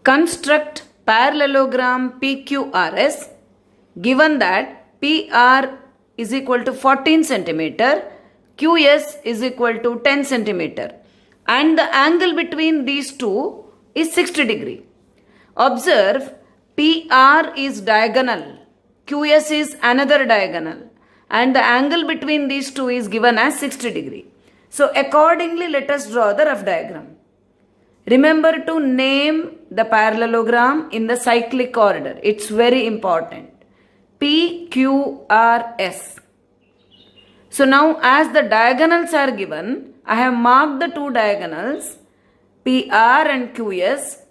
Construct parallelogram PQRS given that PR is equal to 14 centimeter, QS is equal to 10 centimeter and the angle between these two is 60 degree. Observe PR is diagonal, QS is another diagonal and the angle between these two is given as 60 degree. So accordingly let us draw the rough diagram. Remember to name the parallelogram in the cyclic order. It's very important. PQRS. So now as the diagonals are given, I have marked the two diagonals PR and QS,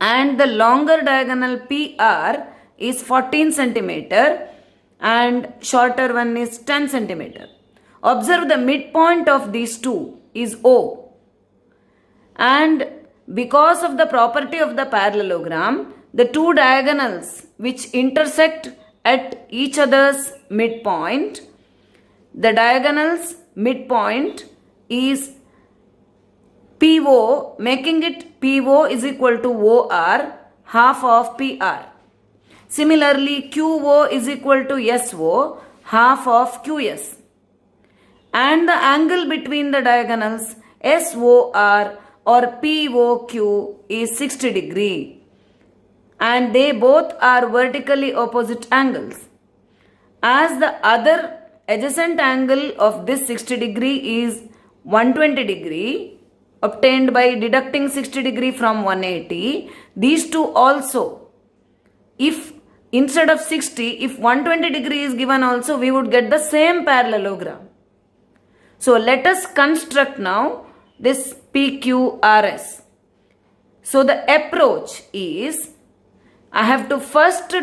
and the longer diagonal PR is 14 centimeter and shorter one is 10 centimeter. Observe the midpoint of these two is O. And because of the property of the parallelogram, the two diagonals which intersect at each other's midpoint, the diagonal's midpoint is PO, making it PO is equal to OR, half of PR. Similarly, QO is equal to SO, half of QS. And the angle between the diagonals SOR or POQ is 60 degree, and they both are vertically opposite angles. As the other adjacent angle of this 60 degree is 120 degree, obtained by deducting 60 degree from 180, these two also, if instead of 60, if 120 degree is given also, we would get the same parallelogram. So let us construct now this PQRS. So the approach is, I have to first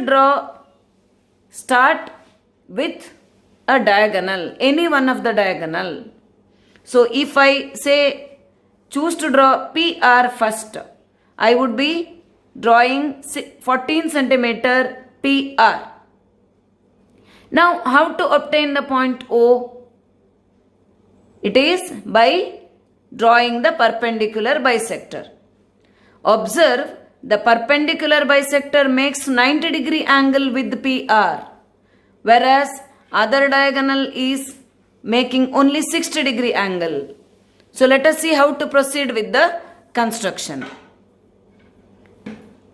start with a diagonal, any one of the diagonal. So if I say choose to draw PR first, I would be drawing 14 centimeter PR. Now how to obtain the point O? It is by drawing the perpendicular bisector. Observe, the perpendicular bisector makes 90 degree angle with PR, whereas other diagonal is making only 60 degree angle. So let us see how to proceed with the construction.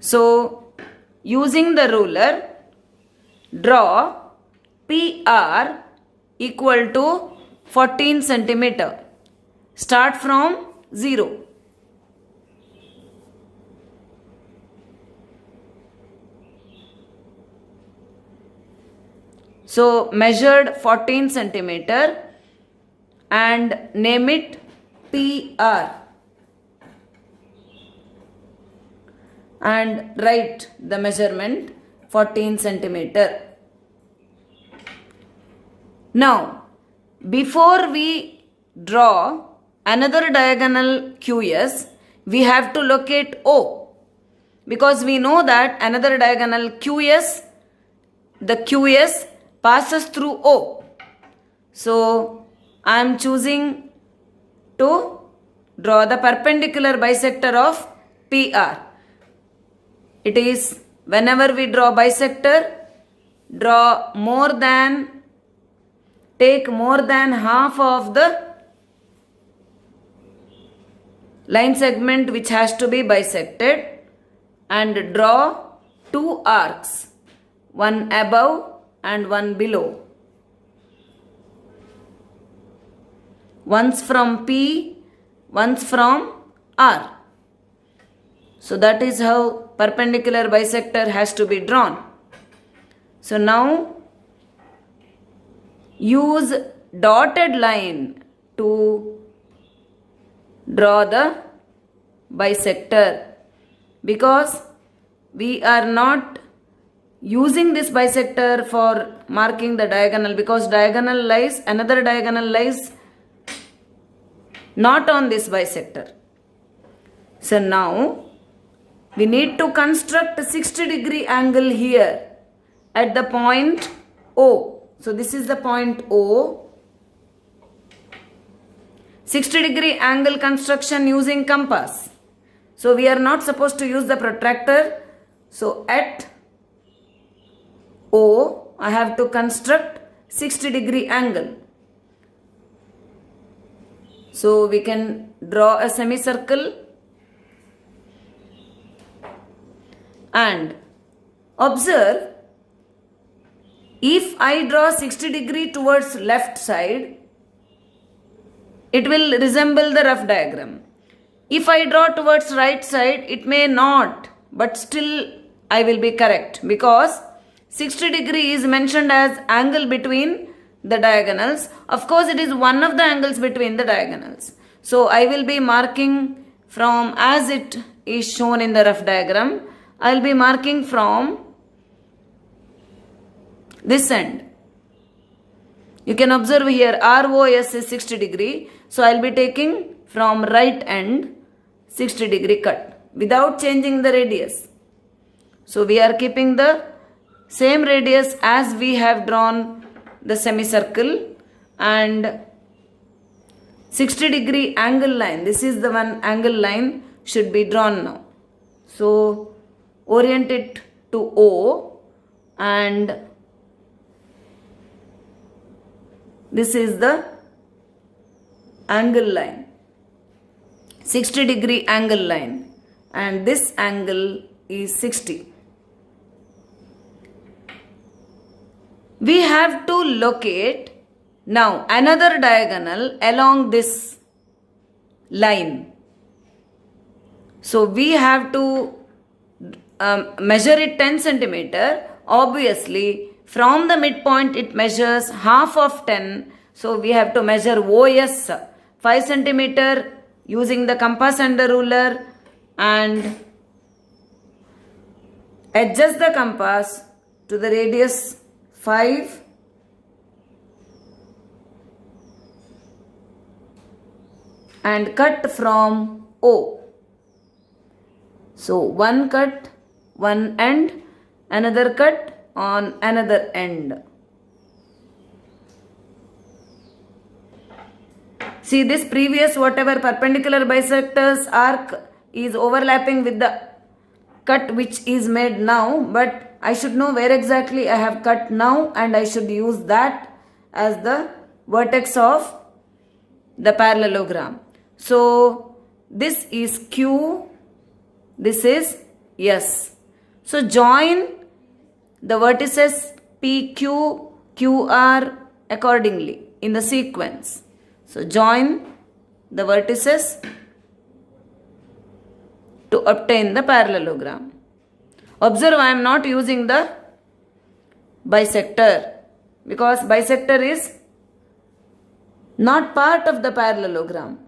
So using the ruler, draw PR equal to 14 centimeter. Start from 0. So measured 14 centimeter and name it PR and write the measurement 14 centimeter. Now before we draw another diagonal QS, we have to locate O, because we know that another diagonal QS, the QS passes through O. So I am choosing to draw the perpendicular bisector of PR. It is, whenever we draw bisector, take more than half of the line segment which has to be bisected and draw two arcs, one above and one below. Once from P, once from R. So that is how perpendicular bisector has to be drawn. So now use dotted line to draw the bisector, because we are not using this bisector for marking the diagonal, because another diagonal lies not on this bisector. So now we need to construct a 60 degree angle here at the point O. So this is the point O. 60 degree angle construction using compass. So we are not supposed to use the protractor. So at O, I have to construct 60-degree angle. So we can draw a semicircle and observe, if I draw 60-degree towards left side, it will resemble the rough diagram. If I draw towards right side, it may not, but still I will be correct, because 60-degree is mentioned as angle between the diagonals. Of course, it is one of the angles between the diagonals. So I will be marking from, as it is shown in the rough diagram, I will be marking from this end. You can observe here ROS is 60-degree. So I will be taking from right end 60-degree cut without changing the radius. So we are keeping the same radius as we have drawn the semicircle, and 60-degree angle line, this is the one angle line, should be drawn now. So orient it to O, and this is the angle line, 60-degree angle line, and this angle is 60. We have to locate now another diagonal along this line. So we have to measure it 10 centimeter. Obviously, from the midpoint it measures half of 10. So we have to measure OS 5 centimeter using the compass and the ruler, and adjust the compass to the radius 5 and cut from O. So one cut, one end, another cut on another end. See, this previous whatever perpendicular bisectors arc is overlapping with the cut which is made now, but I should know where exactly I have cut now, and I should use that as the vertex of the parallelogram. So this is Q, this is S. So join the vertices PQ, QR accordingly in the sequence. So join the vertices to obtain the parallelogram. Observe, I am not using the bisector because bisector is not part of the parallelogram.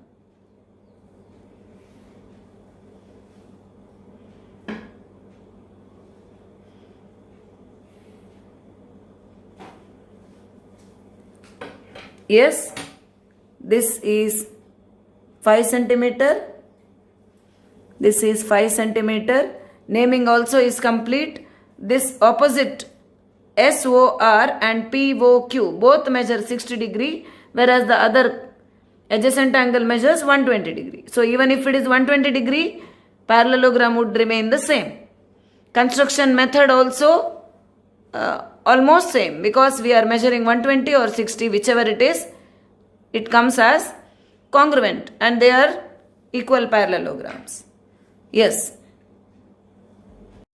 Yes, this is 5 centimeter. This is 5 centimeter. Naming also is complete. This opposite SOR and POQ both measure 60 degree, whereas the other adjacent angle measures 120 degree. So even if it is 120 degree, parallelogram would remain the same. Construction method also almost same, because we are measuring 120 or 60, whichever it is, it comes as congruent and they are equal parallelograms. Yes.